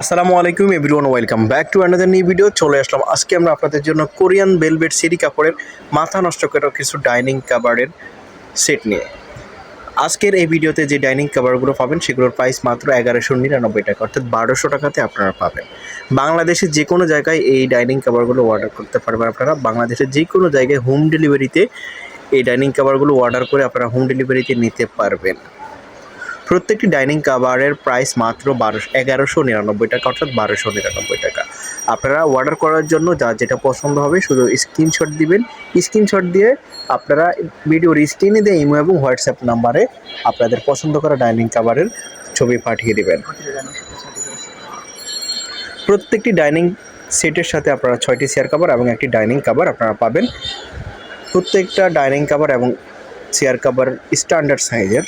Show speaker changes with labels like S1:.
S1: আসসালামু আলাইকুম everyone, welcome back to another new video. চলে আসলাম আজকে আমরা আপনাদের জন্য কোরিয়ান ভেলভেট সিরি কাপড়ের মাথা নষ্ট করা কিছু ডাইনিং কাভারের সেট নিয়ে। আজকের এই ভিডিওতে যে ডাইনিং কাভারগুলো পাবেন সেগুলোর প্রাইস মাত্র 1199 টাকা, অর্থাৎ 1200 টাকাতে আপনারা পাবেন। বাংলাদেশের যে কোনো জায়গায় এই ডাইনিং কাভারগুলো অর্ডার করতে পারবেন আপনারা। বাংলাদেশের যে কোনো জায়গায় হোম ডেলিভারিতে এই ডাইনিং কাভারগুলো অর্ডার করে আপনারা হোম ডেলিভারিতে নিতে পারবেন। প্রত্যেকটি ডাইনিং কাভারের প্রাইস মাত্র 1199 টাকা, অর্থাৎ 1299 টাকা। আপনারা অর্ডার করার জন্য যেটা পছন্দ হবে শুধু স্ক্রিনশট দিবেন। স্ক্রিনশট দিয়ে আপনারা ভিডিওর স্ক্রিনে দিয়ে ইমো এবং হোয়াটসঅ্যাপ নাম্বারে আপনাদের পছন্দ করা ডাইনিং কাভারের ছবি পাঠিয়ে দিবেন। প্রত্যেকটি ডাইনিং সেটের সাথে আপনারা 6টি চেয়ার কাভার এবং একটি ডাইনিং কাভার আপনারা পাবেন। প্রত্যেকটা ডাইনিং কাভার এবং চেয়ার কাভার স্ট্যান্ডার্ড সাইজের